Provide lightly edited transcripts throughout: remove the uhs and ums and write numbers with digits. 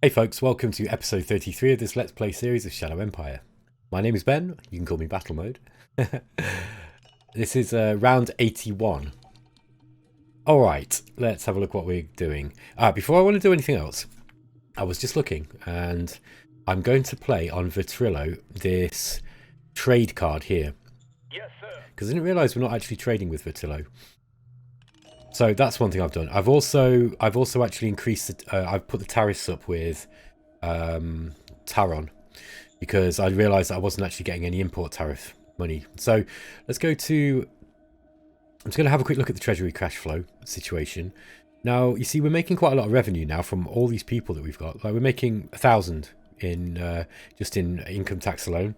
Hey folks, welcome to episode 33 of this Let's Play series of Shadow Empire. My name is Ben, you can call me Battle Mode. This is round 81. Alright, let's have a look what we're doing. Before I want to do anything else, I was just looking and I'm going to play on Vertrillo this trade card here. Yes, sir. Because I didn't realise we're not actually trading with Vertrillo. So that's one thing I've done. I've also actually increased I've put the tariffs up with Taron because I realised that I wasn't actually getting any import tariff money. So let's go to. I'm just going to have a quick look at the treasury cash flow situation. Now you see we're making quite a lot of revenue now from all these people that we've got. Like we're making 1,000 in just in income tax alone,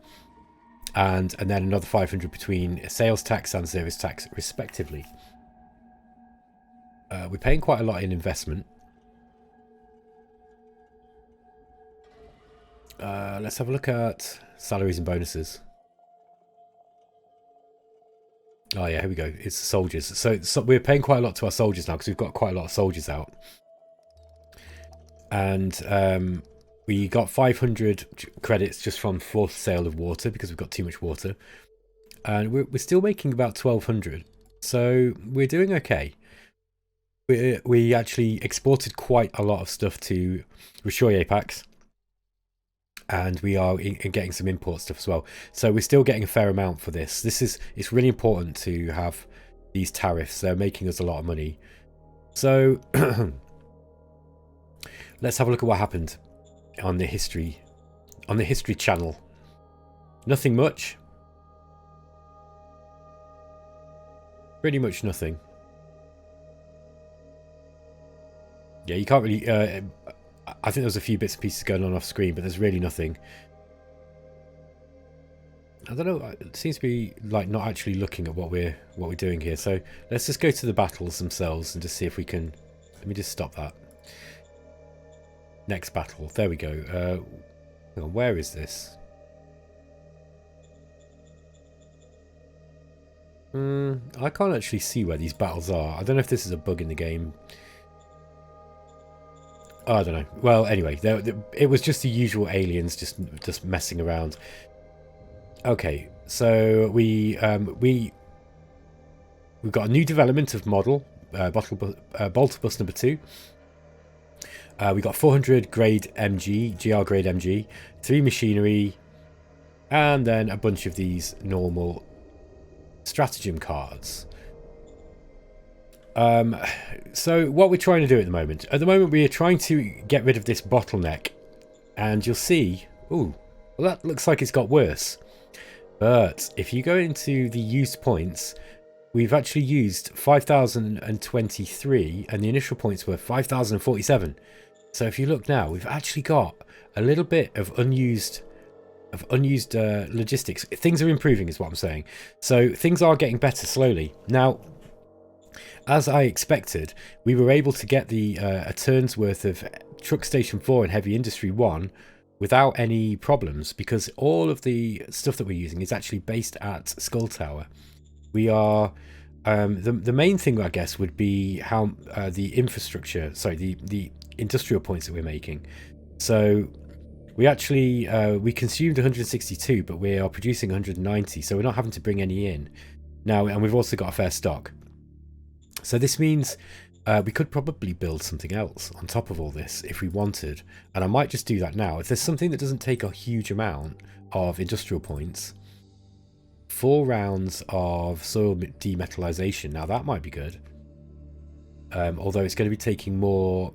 and then another 500 between sales tax and service tax respectively. We're paying quite a lot in investment. Let's have a look at salaries and bonuses. Oh yeah, here we go. It's the soldiers. So we're paying quite a lot to our soldiers now because we've got quite a lot of soldiers out. And we got 500 credits just from forced sale of water because we've got too much water. And we're still making about 1,200. So we're doing okay. We actually exported quite a lot of stuff to Rishoye packs, and we are getting some import stuff as well. So we're still getting a fair amount for this. It's really important to have these tariffs. They're making us a lot of money. So let's have a look at what happened on the history channel. Nothing much. Pretty much nothing. Yeah, you can't really... I think there's a few bits and pieces going on off screen, but there's really nothing. I don't know. It seems to be like not actually looking at what we're doing here. So let's just go to the battles themselves and just see if we can... Let me just stop that. Next battle. There we go. Hang on, where is this? I can't actually see where these battles are. I don't know if this is a bug in the game. Oh, I don't know. Well, anyway, it was just the usual aliens just messing around. Okay, so we've got a new development of model, Bolter Bus number 2. We got 400 grade MG, GR grade MG, 3 machinery, and then a bunch of these normal stratagem cards. So what we're trying to do at the moment we are trying to get rid of this bottleneck, and you'll see, ooh, well that looks like it's got worse. But if you go into the used points, we've actually used 5,023 and the initial points were 5,047. So if you look now, we've actually got a little bit of unused logistics. Things are improving is what I'm saying. So things are getting better slowly. Now, as I expected, we were able to get the a turn's worth of Truck Station 4 and Heavy Industry 1 without any problems, because all of the stuff that we're using is actually based at Skull Tower. We are... the main thing, I guess, would be how the infrastructure... Sorry, the industrial points that we're making. So we actually... we consumed 162, but we are producing 190, so we're not having to bring any in. Now, and we've also got a fair stock. So this means we could probably build something else on top of all this if we wanted. And I might just do that now. If there's something that doesn't take a huge amount of industrial points, 4 rounds of soil demetallization. Now that might be good. Although it's going to be taking more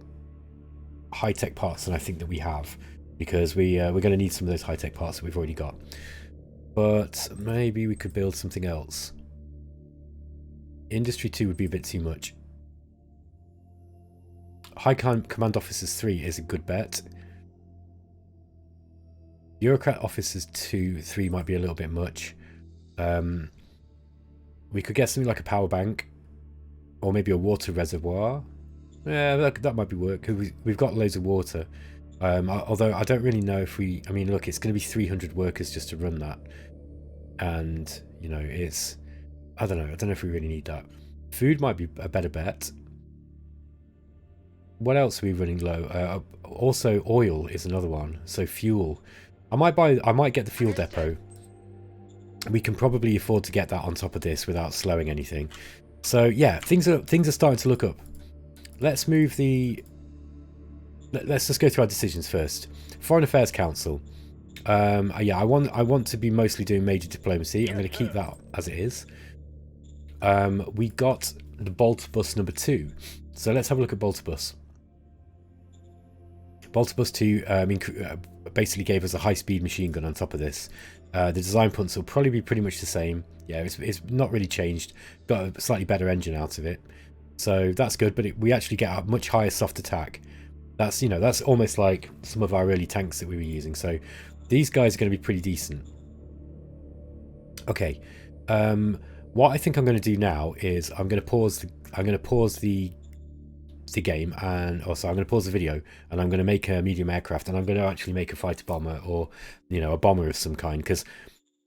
high-tech parts than I think that we have. Because we're going to need some of those high-tech parts that we've already got. But maybe we could build something else. Industry 2 would be a bit too much. High Command Officers 3 is a good bet. Bureaucrat Officers 3 might be a little bit much. We could get something like a power bank. Or maybe a water reservoir. Yeah, that might be work. We've got loads of water. Although I don't really know if we... I mean, look, it's going to be 300 workers just to run that. And, you know, it's... I don't know if we really need that. Food might be a better bet. what else are we running low? Also, oil is another one. So fuel. I might get the fuel depot. We can probably afford to get that on top of this without slowing anything. So yeah, things are starting to look up. Let's move the. Let's just go through our decisions first. Foreign Affairs Council. Yeah, I want to be mostly doing major diplomacy. I'm going to keep that as it is. We got the Boltbus number 2. So let's have a look at Boltbus. Boltbus 2 basically gave us a high-speed machine gun on top of this. The design points will probably be pretty much the same. Yeah, it's not really changed. Got a slightly better engine out of it. So that's good, but we actually get a much higher soft attack. That's, that's almost like some of our early tanks that we were using. So these guys are going to be pretty decent. Okay. What I think I'm going to do now is I'm going to pause the game, and also I'm going to pause the video, and I'm going to make a medium aircraft, and I'm going to actually make a fighter bomber, or a bomber of some kind, because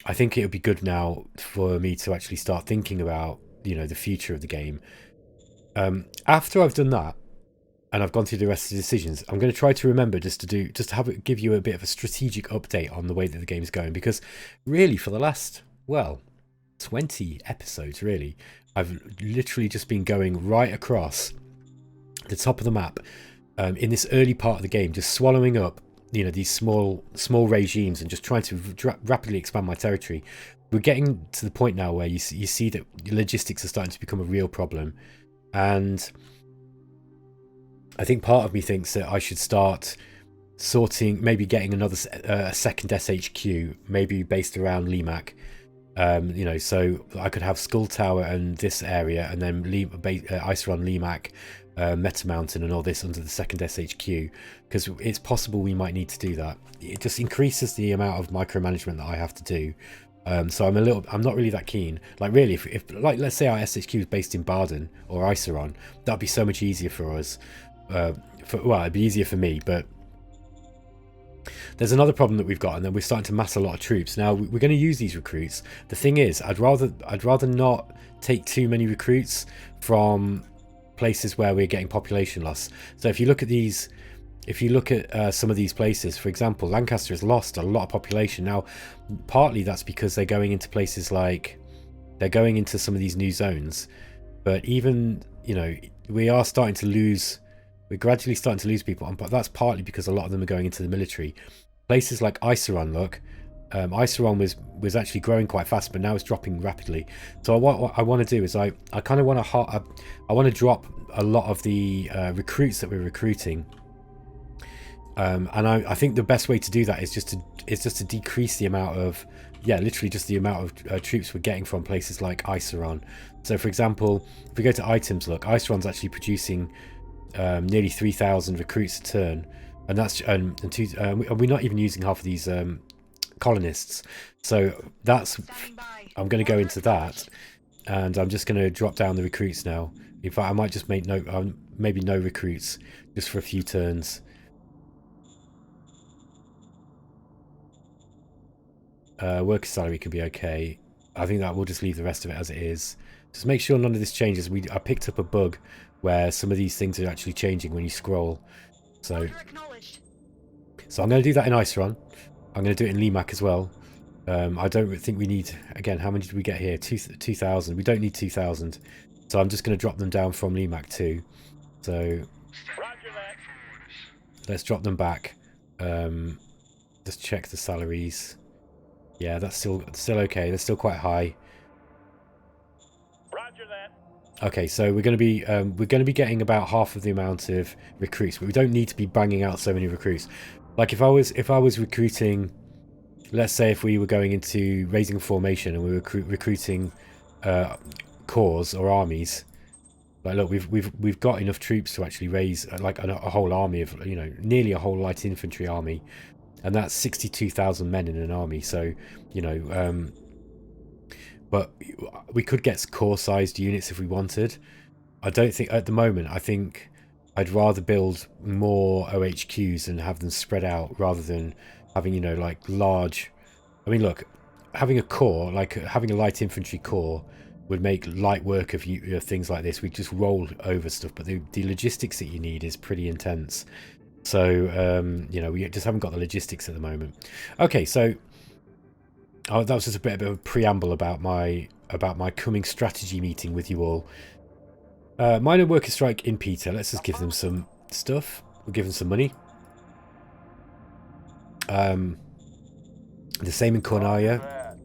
I think it would be good now for me to actually start thinking about the future of the game. After I've done that and I've gone through the rest of the decisions, I'm going to try to remember just to give you a bit of a strategic update on the way that the game's going, because really for the last 20 episodes really, I've literally just been going right across the top of the map in this early part of the game, just swallowing up these small regimes and just trying to rapidly expand my territory. We're getting to the point now where you see that logistics are starting to become a real problem, and I think part of me thinks that I should start sorting, maybe getting another second SHQ, maybe based around Limac. So I could have Skull Tower and this area, and then Iceron, Limac, Meta Mountain, and all this under the second SHQ, because it's possible we might need to do that. It just increases the amount of micromanagement that I have to do. So I'm not really that keen. Like really, if like let's say our SHQ is based in Baden or Iceron, that'd be so much easier for us. It'd be easier for me, but there's another problem that we've got, and then we're starting to mass a lot of troops. Now we're going to use these recruits. The thing is, I'd rather not take too many recruits from places where we're getting population loss. So if you look at some of these places, for example, Lancaster has lost a lot of population. Now partly that's because they're going into places like they're going into some of these new zones, but even we are starting to lose. We're gradually starting to lose people, but that's partly because a lot of them are going into the military. Places like Iceron, look, Iceron was actually growing quite fast, but now it's dropping rapidly. So what I want to do is I kind of want to drop a lot of the recruits that we're recruiting, and I think the best way to do that is just to decrease the amount of literally just the amount of troops we're getting from places like Iceron. So for example, if we go to items, look, Iceron's actually producing nearly 3,000 recruits a turn, and that's and we're not even using half of these colonists. So that's I'm going to go into that, and I'm just going to drop down the recruits now. In fact, I might just make maybe no recruits just for a few turns. Worker salary can be okay. I think that we'll just leave the rest of it as it is. Just make sure none of this changes. I picked up a bug where some of these things are actually changing when you scroll. So I'm going to do that in Iceron. I'm going to do it in Limac as well. I don't think we need, again, how many did we get here? 2,000. We don't need 2,000. So I'm just going to drop them down from Limac too. So let's drop them back. Just check the salaries. Yeah, that's still okay. They're still quite high. Okay, so we're going to be getting about half of the amount of recruits, but we don't need to be banging out so many recruits. Like if I was recruiting, let's say if we were going into raising a formation and we were recruiting corps or armies, like look, we've got enough troops to actually raise like a whole army of nearly a whole light infantry army, and that's 62,000 men in an army. So but we could get core-sized units if we wanted. I don't think at the moment. I think I'd rather build more OHQs and have them spread out rather than having like large. I mean, look, having a corps, like having a light infantry corps, would make light work of you things like this. We just roll over stuff, but the logistics that you need is pretty intense. So you know, we just haven't got the logistics at the moment. Okay, so that was just a bit of a preamble about my coming strategy meeting with you all. Minor worker strike in Peter. Let's just give them some stuff. We'll give them some money. The same in Cornaria.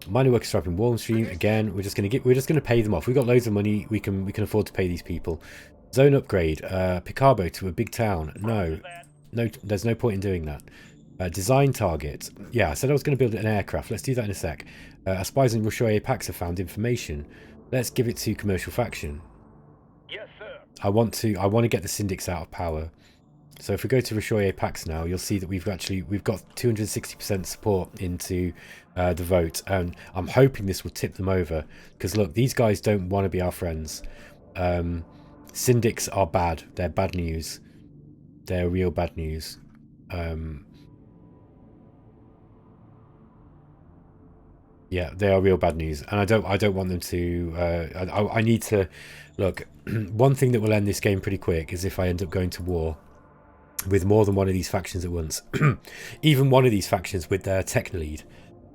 Minor worker strike in Warmstream. Again, we're just gonna pay them off. We've got loads of money. We can afford to pay these people. Zone upgrade. Picabo to a big town. No, there's no point in doing that. Design target. Yeah, I said I was going to build an aircraft. Let's do that in a sec. Spies and Rushoye Pax have found information. Let's give it to commercial faction. Yes, sir. I want to get the syndics out of power. So if we go to Rushoye Pax now, you'll see that we've got 260% support into the vote, and I'm hoping this will tip them over. Because look, these guys don't want to be our friends. Syndics are bad. They're bad news. They're real bad news. Yeah, they are real bad news, and I don't want them to. I need to look. One thing that will end this game pretty quick is if I end up going to war with more than one of these factions at once. Even one of these factions with their tech lead.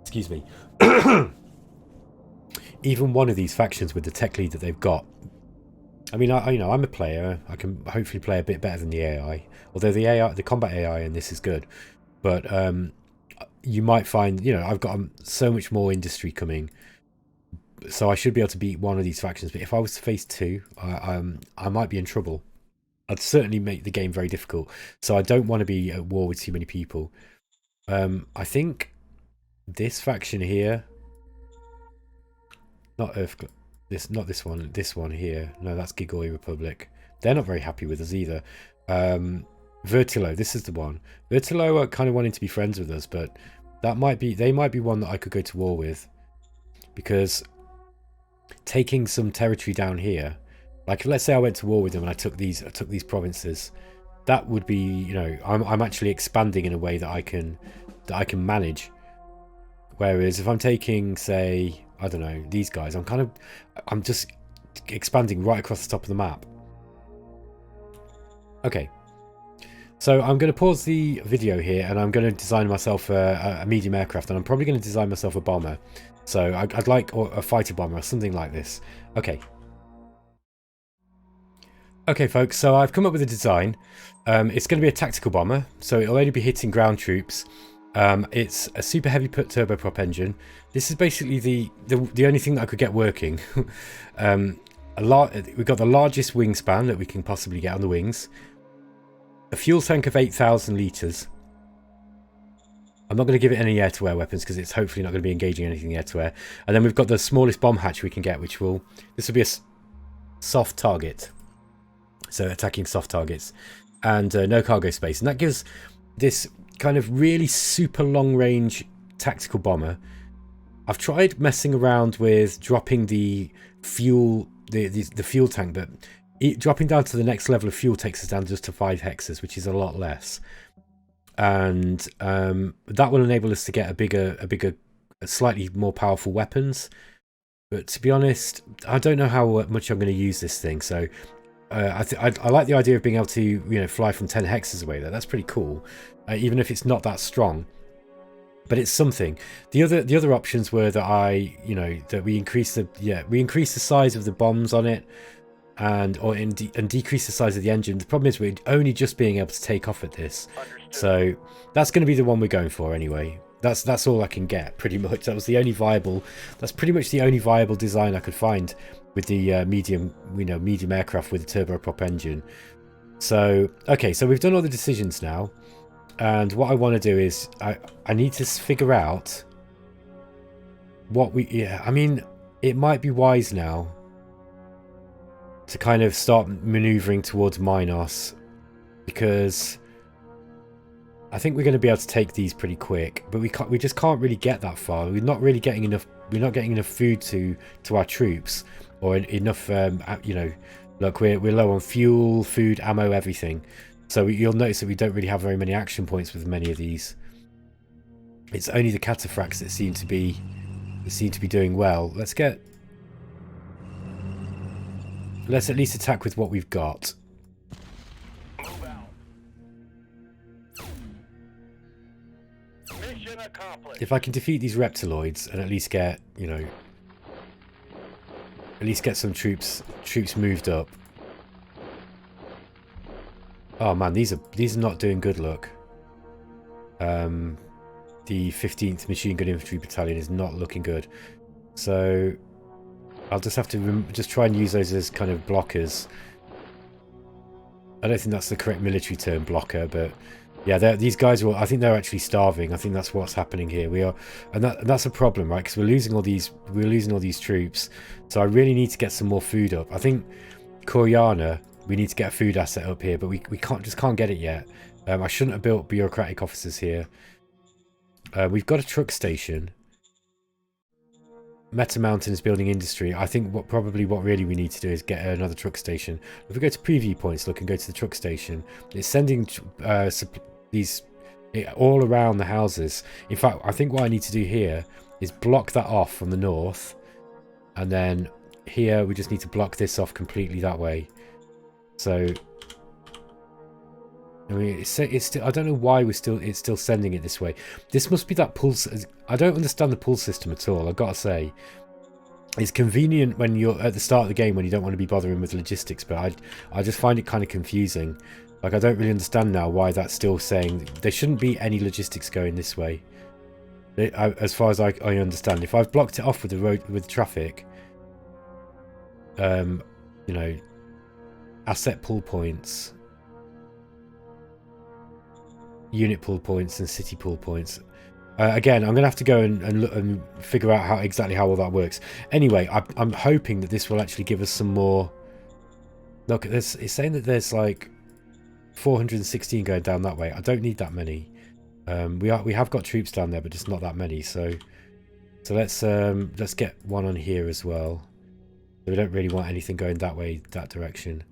Excuse me. Even one of these factions with the tech lead that they've got. I mean, you know, I'm a player. I can hopefully play a bit better than the AI. Although the combat AI in this is good, but you might find, you know, I've got so much more industry coming, so I should be able to beat one of these factions. But if I was to face two, I might be in trouble. I'd certainly make the game very difficult. So I don't want to be at war with too many people. I think this faction here, not this one here. No, that's Gigoi Republic. They're not very happy with us either. Vertilo, this is the one. Vertilo are kind of wanting to be friends with us, but they might be one that I could go to war with, because taking some territory down here, like let's say I went to war with them and I took these provinces, that would be, you know, I'm actually expanding in a way that I can manage. Whereas if I'm taking, say, I don't know, these guys, I'm just expanding right across the top of the map. Okay. So I'm going to pause the video here, and I'm going to design myself a medium aircraft, and I'm probably going to design myself a bomber. So I'd like a fighter bomber or something like this. Okay. Okay, folks, so I've come up with a design. It's going to be a tactical bomber, so it'll only be hitting ground troops. It's a super heavy turboprop engine. This is basically the only thing that I could get working. We've got the largest wingspan that we can possibly get on the wings. A fuel tank of 8,000 litres. I'm not going to give it any air-to-air weapons because it's hopefully not going to be engaging anything air-to-air. And then we've got the smallest bomb hatch we can get, this will be a soft target. So attacking soft targets. And no cargo space. And that gives this kind of really super long-range tactical bomber. I've tried messing around with dropping the fuel, the fuel tank, but dropping down to the next level of fuel takes us down just to 5 hexes, which is a lot less. And that will enable us to get a slightly more powerful weapons. But to be honest, I don't know how much I'm going to use this thing. So I like the idea of being able to, you know, fly from 10 hexes away. That's pretty cool, even if it's not that strong. But it's something. The other options were that we increase the size of the bombs on it, and decrease the size of the engine. The problem is we're only just being able to take off at this. Understood. So that's going to be the one we're going for anyway. That's all I can get, pretty much. That was the only viable. That's pretty much the only viable design I could find with the medium aircraft with a turboprop engine. So okay, so we've done all the decisions now, and what I want to do is I need to figure out what I mean, it might be wise now to kind of start maneuvering towards Minos, because I think we're going to be able to take these pretty quick, but we just can't really get that far. We're not getting enough food to our troops, or enough you know, look, we're low on fuel, food, ammo, everything. So you'll notice that we don't really have very many action points with many of these. It's only the cataphracts that seem to be doing well. Let's get Let's at least attack with what we've got. If I can defeat these reptiloids and at least get, you know, at least get some troops moved up. Oh man, these are not doing good. Look, the 15th Machine Gun Infantry Battalion is not looking good. So I'll just have to just try and use those as kind of blockers. I don't think that's the correct military term, blocker, but yeah, these guys will. I think they're actually starving. I think that's what's happening here. We are, and that's a problem, right? Because we're losing all these troops. So I really need to get some more food up. I think Koreana, we need to get a food asset up here, but we can't get it yet. I shouldn't have built bureaucratic officers here. We've got a truck station. Meta Mountain is building industry. I think what really we need to do is get another truck station. If we go to preview points, look, and go to the truck station, it's sending these all around the houses. In fact, I think what I need to do here is block that off from the north, and then here we just need to block this off completely that way. So I mean, it's still, I don't know why it's still sending it this way. This must be that pull. I don't understand the pull system at all. I've got to say, it's convenient when you're at the start of the game when you don't want to be bothering with logistics, but I just find it kind of confusing. Like, I don't really understand now why that's still saying there shouldn't be any logistics going this way. As far as I understand, if I've blocked it off with the road with traffic, you know, asset pull points, unit pull points, and city pull points. Again, I'm going to have to go and look and figure out exactly how all that works. Anyway, I'm hoping that this will actually give us some more. Look, it's saying that there's like 416 going down that way. I don't need that many. We have got troops down there, but just not that many. So let's get one on here as well. We don't really want anything going that way, that direction.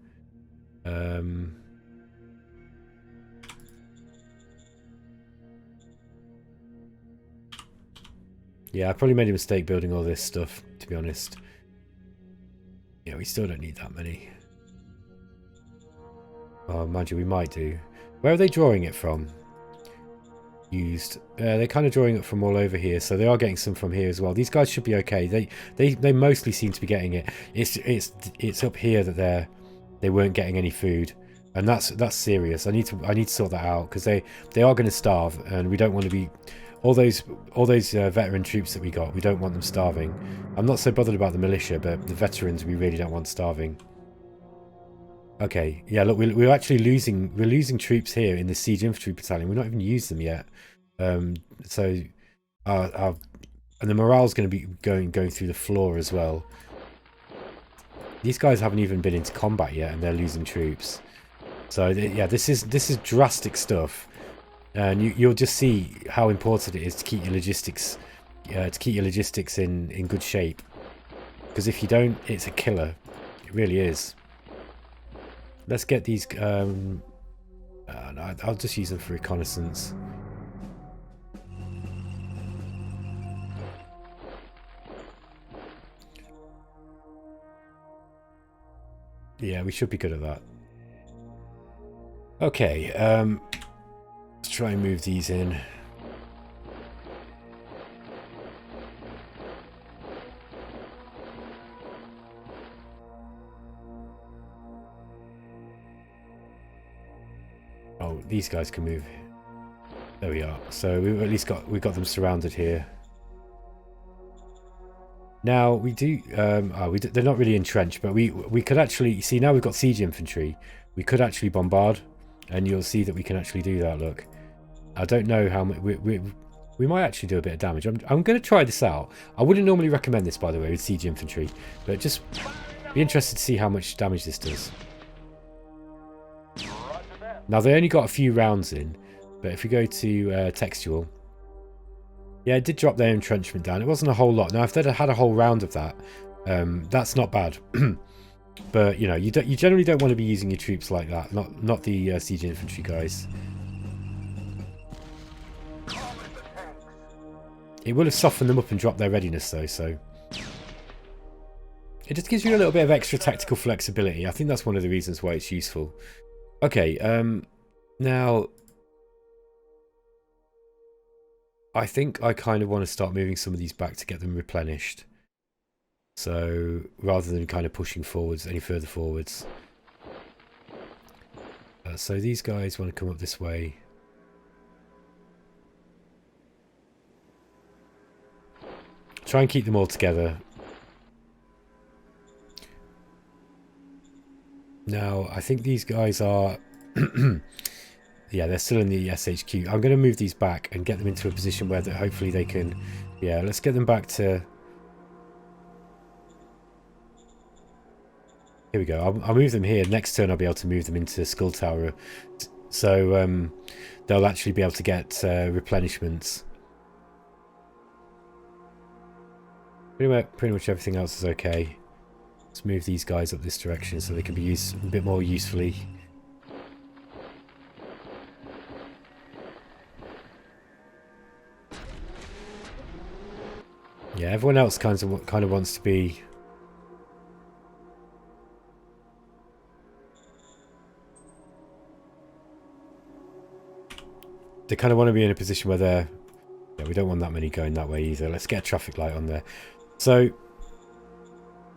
Yeah, I probably made a mistake building all this stuff, to be honest. Yeah, we still don't need that many. Oh, mind you, we might do. Where are they drawing it from? Used. They're kind of drawing it from all over here, so they are getting some from here as well. These guys should be okay. They mostly seem to be getting it. It's up here that they weren't getting any food, and that's serious. I need to sort that out, because they are going to starve, and we don't want to be. All those veteran troops that we got, we don't want them starving. I'm not so bothered about the militia, but the veterans we really don't want starving. Okay, yeah, look, we're actually losing troops here in the siege infantry battalion. We've not even used them yet. And the morale's going to be going through the floor as well. These guys haven't even been into combat yet, and they're losing troops. So yeah, this is drastic stuff. And you'll just see how important it is to keep your logistics, in good shape. Because if you don't, it's a killer. It really is. Let's get these. No, I'll just use them for reconnaissance. Yeah, we should be good at that. Okay. Let's try and move these in. Oh, these guys can move. There we are. So we've at least got them surrounded here. Now we do. They're not really entrenched, but we could actually see now we've got siege infantry. We could actually bombard, and you'll see that we can actually do that. Look, I don't know how much we might actually do a bit of damage. I'm going to try this out. I wouldn't normally recommend this, by the way, with siege infantry, but just be interested to see how much damage this does. Now they only got a few rounds in, but if we go to textual, yeah, it did drop their entrenchment down. It wasn't a whole lot. Now if they'd had a whole round of that, that's not bad. But you know, you generally don't want to be using your troops like that. Not the siege infantry guys. It will have softened them up and dropped their readiness though. So It just gives you a little bit of extra tactical flexibility. I think that's one of the reasons why it's useful. Okay, now I think I kind of want to start moving some of these back to get them replenished. So rather than kind of pushing forwards any further forwards. So these guys want to come up this way. Try and keep them all together. Now, I think these guys are... yeah, they're still in the SHQ. I'm going to move these back and get them into a position where hopefully they can... Yeah, let's get them back to... Here we go. I'll move them here. Next turn I'll be able to move them into Skull Tower. So they'll actually be able to get replenishments. Pretty much everything else is okay. Let's move these guys up this direction so they can be used a bit more usefully. Yeah, everyone else kind of wants to be... They kind of want to be in a position where they're... Yeah, we don't want that many going that way either. Let's get a traffic light on there. So,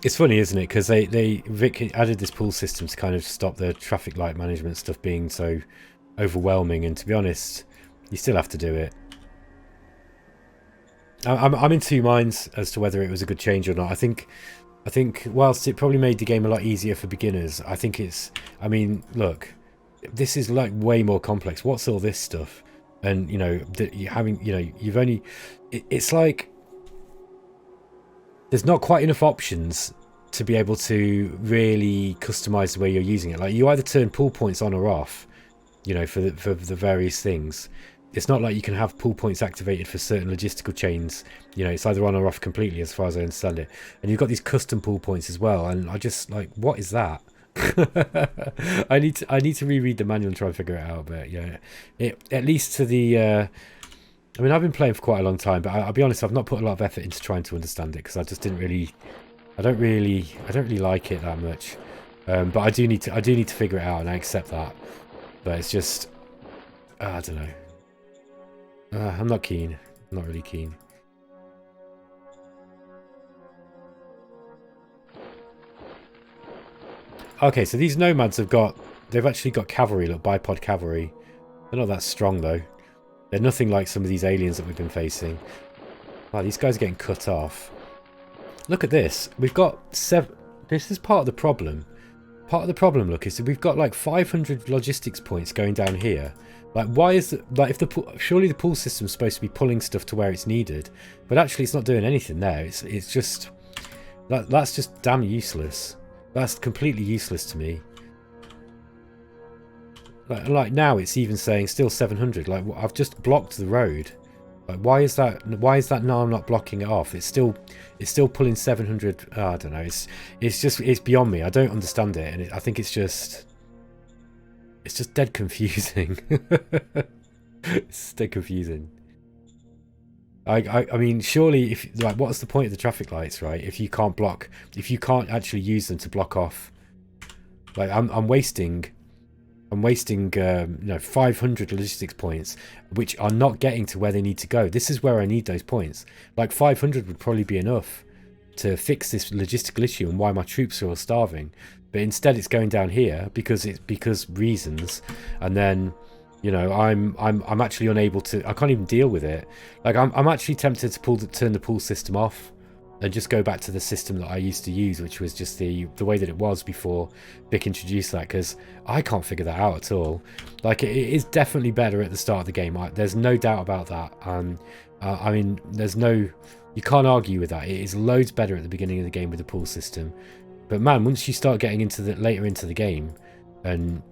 it's funny, isn't it? Because Vic added this pool system to kind of stop the traffic light management stuff being so overwhelming. And to be honest, you still have to do it. I'm in two minds as to whether it was a good change or not. I think whilst it probably made the game a lot easier for beginners, I think it's... I mean, look, this is like way more complex. What's all this stuff? And, you know, you've only... It's like... There's not quite enough options to be able to really customize the way you're using it. Like, you either turn pull points on or off, you know, for the various things. It's not like you can have pull points activated for certain logistical chains. You know, it's either on or off completely as far as I understand it. And you've got these custom pull points as well. And I just, like, what is that? I need to reread the manual and try and figure it out. But yeah, at least to the I mean, I've been playing for quite a long time, but I'll be honest, I've not put a lot of effort into trying to understand it because I just didn't really I don't really like it that much. But I do need to figure it out, and I accept that. But it's just I don't know. I'm not keen. I'm not really keen. Okay, so these nomads they've actually got cavalry, look, bipod cavalry. They're not that strong though. They're nothing like some of these aliens that we've been facing. Wow, these guys are getting cut off. Look at this. We've got 7... This is part of the problem. Part of the problem, look, is that we've got like 500 logistics points going down here. Like, why is it... Like, if surely the pull system's supposed to be pulling stuff to where it's needed. But actually it's not doing anything there. It's just... That's just damn useless. That's completely useless to me. Like now it's even saying still 700. Like, I've just blocked the road. Like, why is that now I'm not blocking it off? It's still pulling 700. Oh, I don't know. It's beyond me. I don't understand it, and I think it's just dead confusing. It's dead confusing. I mean, surely, if like, what's the point of the traffic lights, right? If you can't actually use them to block off, like I'm wasting you know, 500 logistics points, which are not getting to where they need to go. This is where I need those points. Like 500 would probably be enough to fix this logistical issue and why my troops are all starving. But instead, it's going down here because reasons, and then, you know, I'm actually unable to. I can't even deal with it. Like, I'm actually tempted to turn the pull system off and just go back to the system that I used to use, which was just the way that it was before Vic introduced that, because I can't figure that out at all. Like, it is definitely better at the start of the game. There's no doubt about that. I mean, you can't argue with that. It is loads better at the beginning of the game with the pull system. But man, once you start getting later into the game, and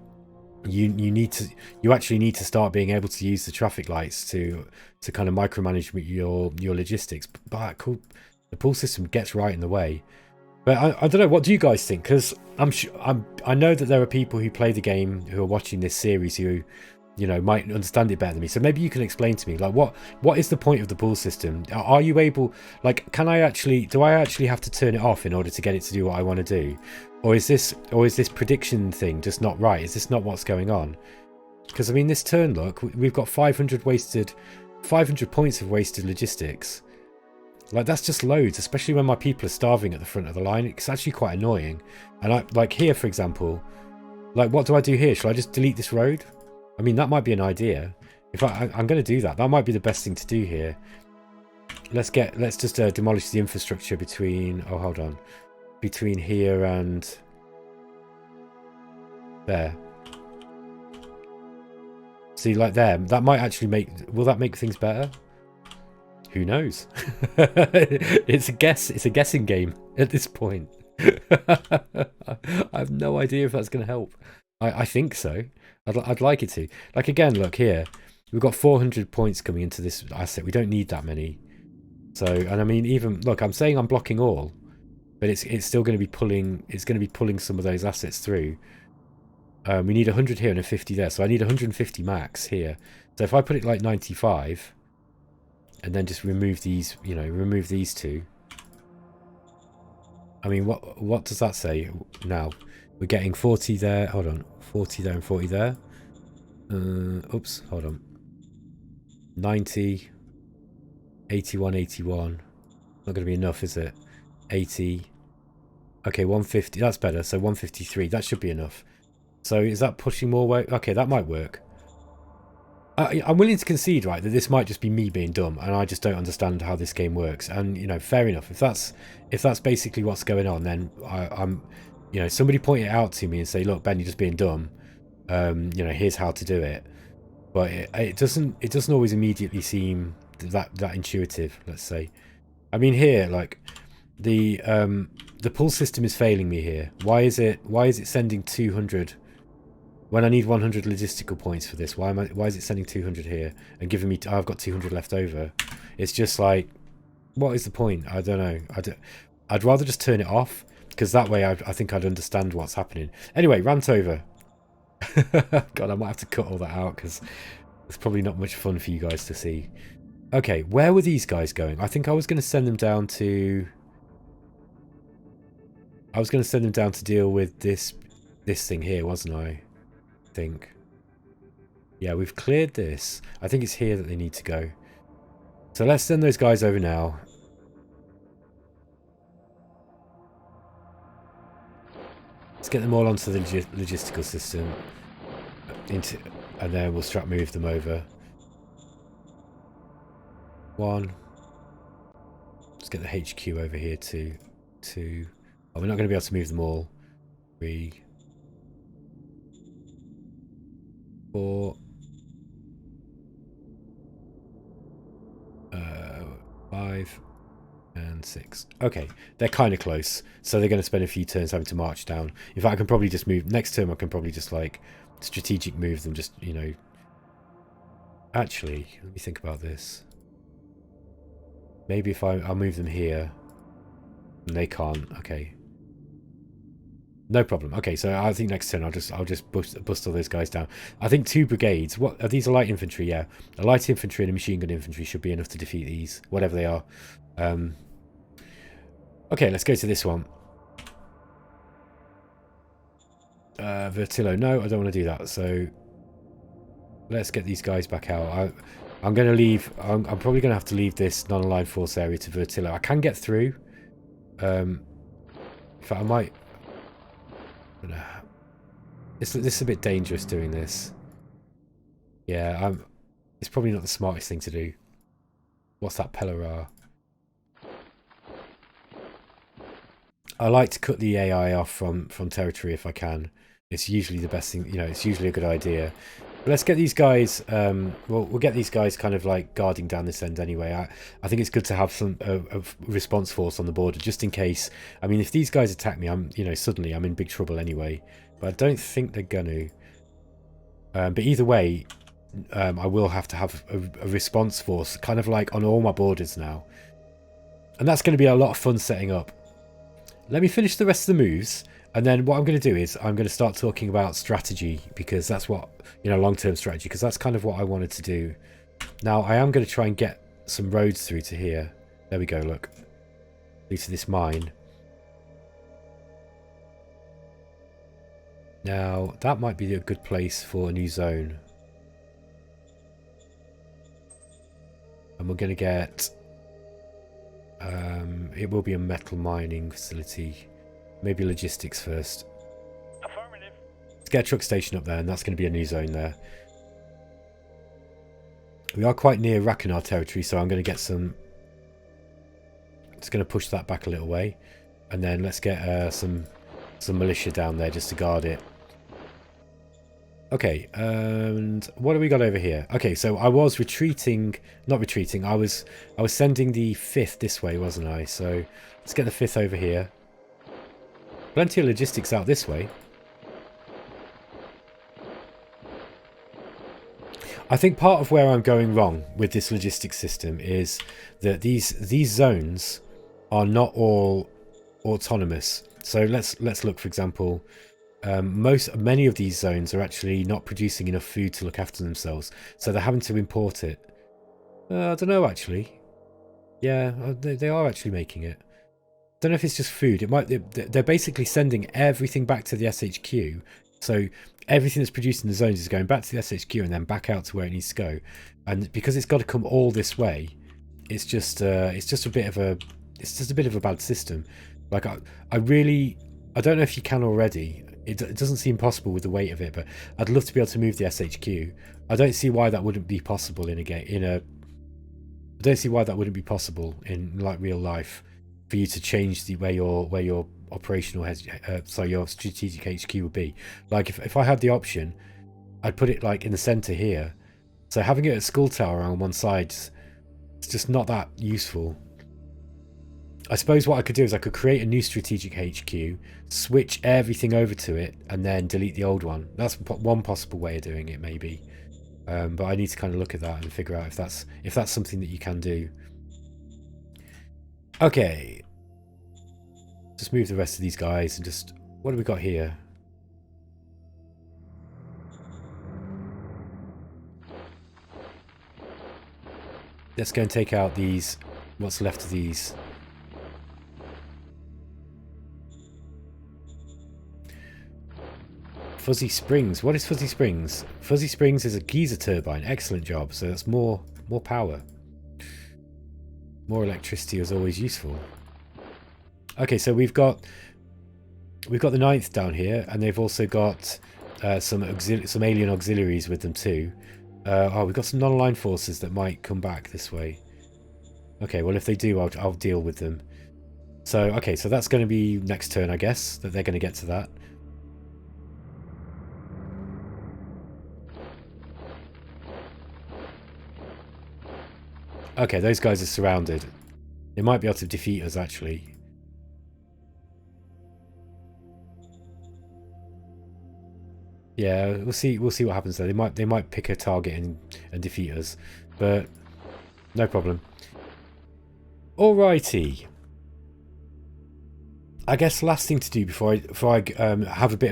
you actually need to start being able to use the traffic lights to kind of micromanage your logistics. But cool. The pull system gets right in the way. But I don't know, what do you guys think? Because I know that there are people who play the game who are watching this series who you know, might understand it better than me. So maybe you can explain to me, like, what is the point of the pull system? Are you able, like, do I actually have to turn it off in order to get it to do what I want to do? Or is this prediction thing just not right? Is this not what's going on? Because I mean, this turn, look, we've got 500 points of wasted logistics. Like, that's just loads, especially when my people are starving at the front of the line. It's actually quite annoying. And I, like here, for example, like, what do I do here? Should I just delete this road? I mean, that might be an idea. If I'm going to do that. That might be the best thing to do here. Let's just demolish the infrastructure between, oh, hold on, between here and there. See, like there, that might actually will that make things better? Who knows? It's a guess. It's a guessing game at this point. I have no idea if that's going to help. I think so. I'd like it to. Like, again, look here. We've got 400 points coming into this asset. We don't need that many. So, and I mean, even look, I'm saying I'm blocking all, but it's still going to be pulling. It's going to be pulling some of those assets through. We need 100 here and a 50 there, so I need 150 max here. So if I put it like 95, and then just remove these, you know, remove these two. I mean, what does that say now? We're getting 40 there. Hold on, 40 there and 40 there. Oops, hold on. 90, 81, 81. Not going to be enough, is it? 80. Okay, 150. That's better. So 153. That should be enough. So is that pushing more weight? Okay, that might work. I'm willing to concede, right, that this might just be me being dumb, and I just don't understand how this game works. And you know, fair enough. If that's basically what's going on, then I'm, you know, somebody point it out to me and say, look, Ben, you're just being dumb. You know, here's how to do it. But it doesn't always immediately seem that intuitive. Let's say. I mean, here, like the pull system is failing me here. Why is it sending 200? When I need 100 logistical points for this, why is it sending 200 here and giving me? I've got 200 left over. It's just like, what is the point? I don't know. I'd rather just turn it off, because that way I think I'd understand what's happening. Anyway, rant over. God, I might have to cut all that out because it's probably not much fun for you guys to see. Okay, where were these guys going? I think I was going to send them down to. I was going to send them down to deal with this thing here, wasn't I? Think. Yeah, we've cleared this. I think it's here that they need to go. So let's send those guys over now. Let's get them all onto the logistical system. And then we'll start move them over. 1. Let's get the HQ over here too. 2. Oh, we're not going to be able to move them all. 3. 4. 5 and 6. Okay, they're kind of close, so they're going to spend a few turns having to march down. In fact, I can probably just move next turn. I can probably just like strategic move them. Just, you know. Actually, let me think about this. Maybe if I'll move them here, and they can't. Okay. No problem. Okay, so I think next turn I'll just bust all those guys down. I think 2 brigades. What are these? A light infantry? Yeah, a light infantry and a machine gun infantry should be enough to defeat these, whatever they are. Okay, let's go to this one. Vertillo. No, I don't want to do that. So let's get these guys back out. I'm going to leave. I'm probably going to have to leave this non-aligned force area to Vertillo. I can get through. In fact, I might. This is a bit dangerous doing this. Yeah, it's probably not the smartest thing to do. What's that, Pellerar? I like to cut the AI off from territory if I can. It's usually the best thing, you know, it's usually a good idea. But let's get these guys, we'll get these guys kind of like guarding down this end anyway. I think it's good to have a response force on the border just in case. I mean, if these guys attack me, suddenly I'm in big trouble anyway. But I don't think they're going to. But either way, I will have to have a response force kind of like on all my borders now. And that's going to be a lot of fun setting up. Let me finish the rest of the moves, And then what I'm going to do is I'm going to start talking about strategy, because that's what, long-term strategy, because that's kind of what I wanted to do. Now, I am going to try and get some roads through to here. There we go, look. Through to this mine. Now, that might be a good place for a new zone. And we're going to get... it will be a metal mining facility. Maybe logistics first. Affirmative. Let's get a truck station up there, and that's going to be a new zone there. We are quite near Rakenar territory, so I'm going to get some... Just going to push that back a little way. And then let's get some militia down there just to guard it. Okay, and what have we got over here? Okay, so I was retreating... Not retreating, I was sending the 5th this way, wasn't I? So let's get the 5th over here. Plenty of logistics out this way. I think part of where I'm going wrong with this logistics system is that these zones are not all autonomous. So let's look, for example, many of these zones are actually not producing enough food to look after themselves, so they're having to import it. I don't know, actually. Yeah, they are actually making it. Don't know if it's just food. They're basically sending everything back to the SHQ. So everything that's produced in the zones is going back to the SHQ and then back out to where it needs to go. And because it's got to come all this way, it's just a bit of a bad system. Like I don't know if you can already. It doesn't seem possible with the weight of it, but I'd love to be able to move the SHQ. I don't see why that wouldn't be possible I don't see why that wouldn't be possible in like real life. For you to change the way your operational your strategic HQ would be. Like if I had the option, I'd put it like in the center here. So having it at Skull Tower on one side, it's just not that useful. I suppose what I could do is I could create a new strategic HQ, switch everything over to it, and then delete the old one. That's one possible way of doing it, maybe. But I need to kind of look at that and figure out if that's something that you can do. Okay, just move the rest of these guys and just... What have we got here? Let's go and take out these... What's left of these. Fuzzy Springs. What is Fuzzy Springs? Fuzzy Springs is a geyser turbine. Excellent job. So that's more power. More electricity is always useful. Okay, so we've got the 9th down here, and they've also got some alien auxiliaries with them too. We've got some non-aligned forces that might come back this way. Okay, well if they do, I'll deal with them. So okay, so that's going to be next turn, I guess, that they're going to get to that. Okay, those guys are surrounded. They might be able to defeat us, actually. Yeah, we'll see what happens there. They might pick a target and defeat us, but no problem. Alrighty. I guess last thing to do before I have a bit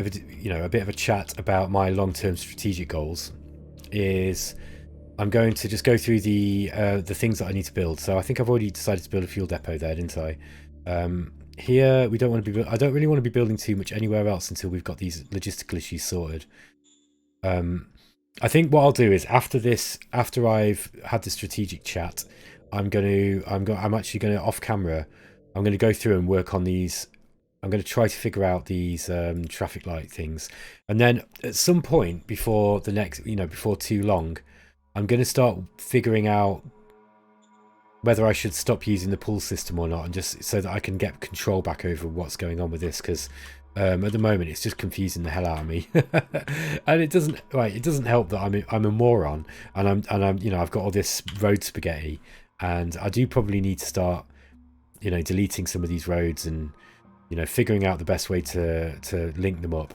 of a chat about my long-term strategic goals is I'm going to just go through the things that I need to build. So I think I've already decided to build a fuel depot there, didn't I? Here we don't want to be. I don't really want to be building too much anywhere else until we've got these logistical issues sorted. I think what I'll do is after I've had the strategic chat, I'm actually going to off camera. I'm going to go through and work on these. I'm going to try to figure out these traffic light things, and then at some point before before too long, I'm going to start figuring out whether I should stop using the pull system or not, and just so that I can get control back over what's going on with this, because at the moment it's just confusing the hell out of me. And it doesn't help that I'm a moron, and I'm I've got all this road spaghetti, and I do probably need to start deleting some of these roads and figuring out the best way to link them up.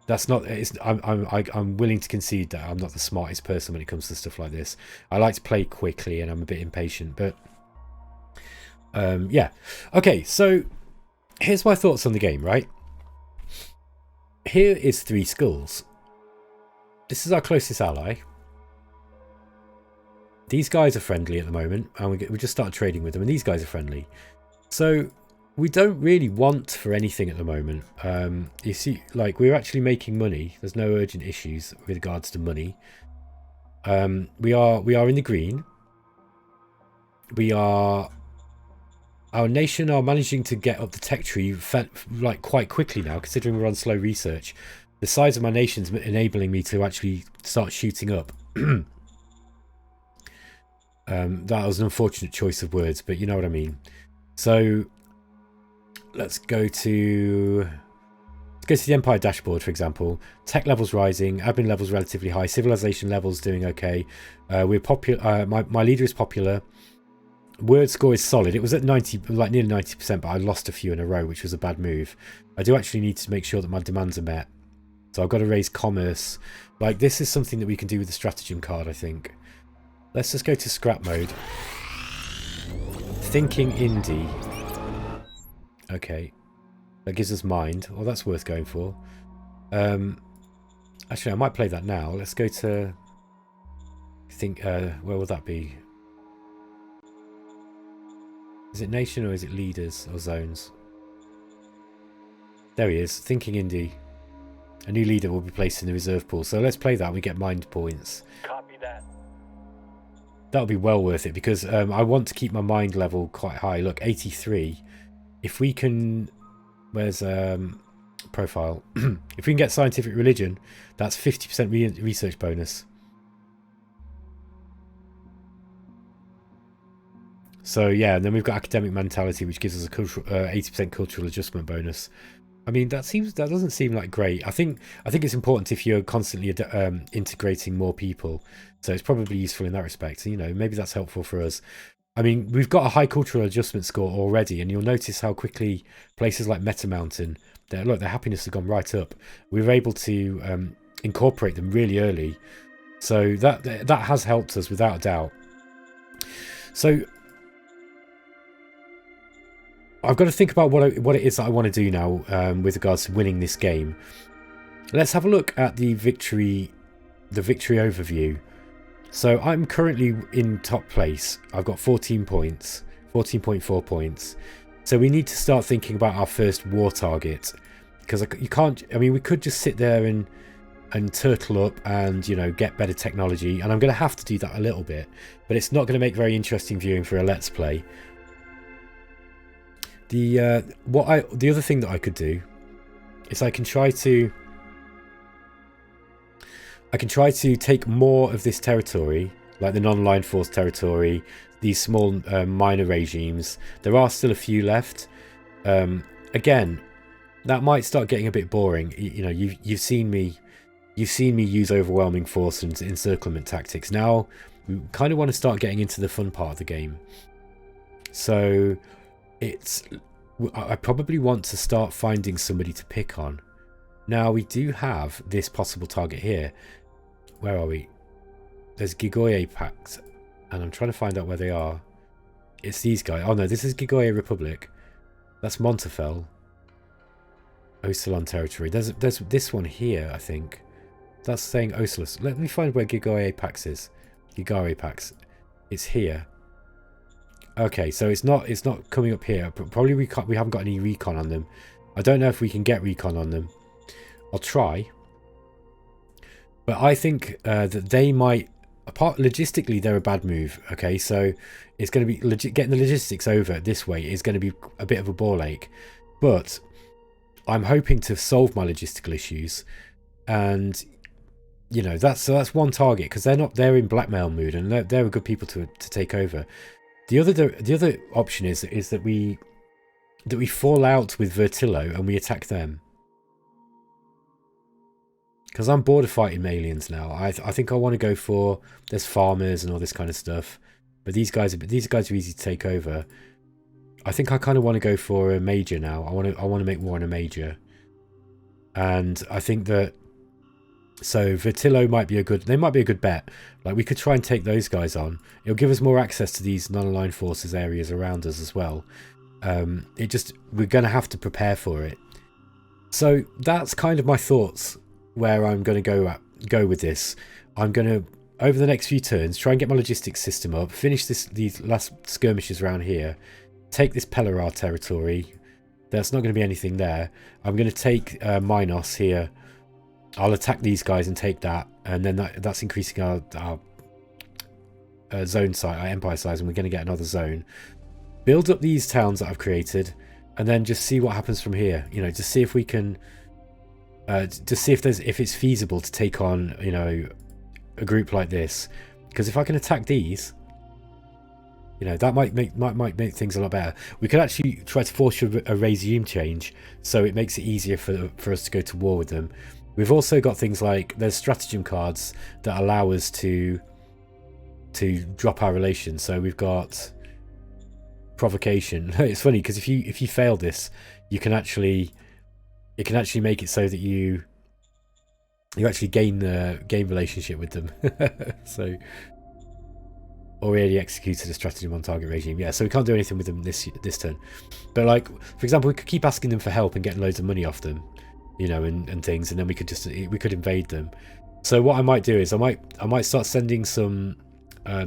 That's not. I'm willing to concede that I'm not the smartest person when it comes to stuff like this. I like to play quickly, and I'm a bit impatient. But yeah. Okay. So here's my thoughts on the game. Right. here is 3 skulls. This is our closest ally. These guys are friendly at the moment, and we just started trading with them, and these guys are friendly. So we don't really want for anything at the moment. You see, like, we're actually making money. There's no urgent issues with regards to money. We are in the green. Our nation are managing to get up the tech tree like quite quickly now, considering we're on slow research. The size of my nation's enabling me to actually start shooting up. That was an unfortunate choice of words, but you know what I mean. So let's go to the Empire dashboard, for example. Tech levels rising, admin levels relatively high, civilization levels doing okay. We're popular. My leader is popular. Word score is solid. It was at 90, like nearly 90%, but I lost a few in a row, which was a bad move. I do actually need to make sure that my demands are met. So I've got to raise commerce. Like, this is something that we can do with the stratagem card, I think. Let's just go to scrap mode. Thinking indie. Okay. That gives us mind. Well, that's worth going for. Actually, I might play that now. Let's go to... where will that be? Is it nation or is it leaders or zones? There he is. Thinking indie. A new leader will be placed in the reserve pool. So let's play that. We get mind points. Copy that. That'll be well worth it because I want to keep my mind level quite high. Look, 83. If we can... Where's profile? If we can get scientific religion, that's 50% research bonus. So yeah, and then we've got academic mentality, which gives us a 80% cultural adjustment bonus. I mean, that doesn't seem like great. I think it's important if you're constantly integrating more people. So it's probably useful in that respect. You know, maybe that's helpful for us. I mean, we've got a high cultural adjustment score already, and you'll notice how quickly places like Meta Mountain, their happiness has gone right up. We were able to incorporate them really early, so that has helped us without a doubt. So I've got to think about what it is that I want to do now with regards to winning this game. Let's have a look at the victory overview. So I'm currently in top place. I've got 14 points, 14.4 points. So we need to start thinking about our first war target, because you can't. I mean, we could just sit there and turtle up and, you know, get better technology, and I'm going to have to do that a little bit, but it's not going to make very interesting viewing for a let's play. The other thing that I could do is I can try to take more of this territory, like the non-line force territory, these small minor regimes. There are still a few left. Again, that might start getting a bit boring. You know, you've seen me use overwhelming force and encirclement tactics. Now we kind of want to start getting into the fun part of the game. So I probably want to start finding somebody to pick on. Now we do have this possible target here. Where are we? There's Gigoye Pact, and I'm trying to find out where they are. It's these guys. Oh no, this is Gigoye Republic. That's Montefel. Ocelon territory. There's this one here, I think. That's saying Ocelus. Let me find where Gigoye Pax is. Gigare Pax. It's here. Okay, so it's not coming up here. But probably we haven't got any recon on them. I don't know if we can get recon on them. I'll try. But I think that they might, logistically, they're a bad move. Okay, so it's going to be getting the logistics over this way is going to be a bit of a ball ache. But I'm hoping to solve my logistical issues, and you know that's one target, because they're in blackmail mood, and they're good people to take over. The other option is that we fall out with Vertillo and we attack them. Because I'm bored of fighting aliens now. I think I want to go for, there's farmers and all this kind of stuff, but these guys are easy to take over. I think I kind of want to go for a major now. I want to make war on a major, and I think that Vertillo might be a good bet. Like, we could try and take those guys on. It'll give us more access to these non-aligned forces areas around us as well. We're going to have to prepare for it. So that's kind of my thoughts where I'm going to go with this. I'm going to, over the next few turns, try and get my logistics system up, finish these last skirmishes around here, take this Pellerar territory. There's not going to be anything there. I'm going to take Minos here. I'll attack these guys and take that, and then that's increasing our zone size, our empire size, and we're going to get another zone. Build up these towns that I've created, and then just see what happens from here. You know, just see if we can, just see if it's feasible to take on, you know, a group like this. Because if I can attack these, you know, that might make things a lot better. We could actually try to force a regime change, so it makes it easier for us to go to war with them. We've also got things like there's stratagem cards that allow us to drop our relations. So we've got provocation. It's funny because if you fail this, it can actually make it so that you actually gain relationship with them. So already executed a stratagem on target regime. Yeah, so we can't do anything with them this turn. But like, for example, we could keep asking them for help and getting loads of money off them, you know, and things, and then we could invade them. So what I might do is I might start sending some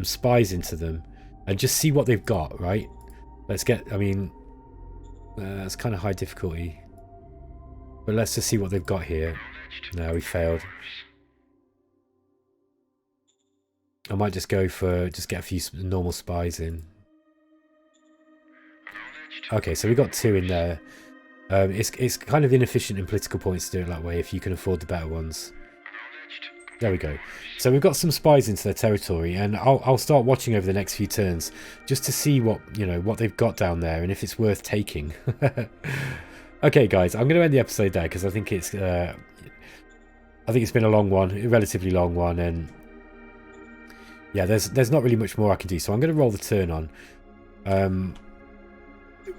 spies into them and just see what they've got. Right, let's get, I mean, it's kind of high difficulty, but let's just see what they've got here. No, we failed. I might just go for, just get a few normal spies in. Okay, so we got 2 in there. It's kind of inefficient in political points to do it that way if you can afford the better ones. There we go. So we've got some spies into their territory, and I'll start watching over the next few turns just to see what, you know, what they've got down there and if it's worth taking. Okay, guys, I'm going to end the episode there because I think it's been a long one, a relatively long one, and yeah, there's not really much more I can do. So I'm going to roll the turn on.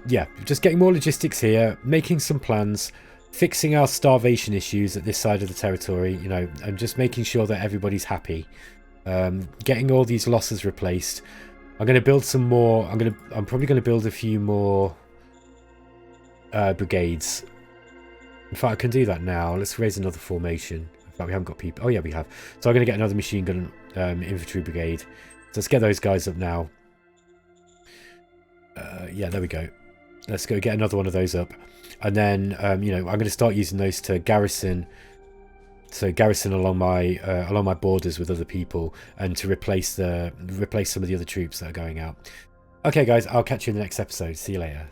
Yeah, just getting more logistics here, making some plans, fixing our starvation issues at this side of the territory, you know, and just making sure that everybody's happy. Getting all these losses replaced. I'm going to build some more. I'm probably going to build a few more brigades. In fact, I can do that now. Let's raise another formation. In fact, we haven't got people. Oh yeah, we have. So I'm going to get another machine gun infantry brigade. So let's get those guys up now. Yeah, there we go. Let's go get another one of those up, and then you know, I'm going to start using those to garrison. So garrison along my borders with other people, and to replace some of the other troops that are going out. Okay, guys, I'll catch you in the next episode. See you later.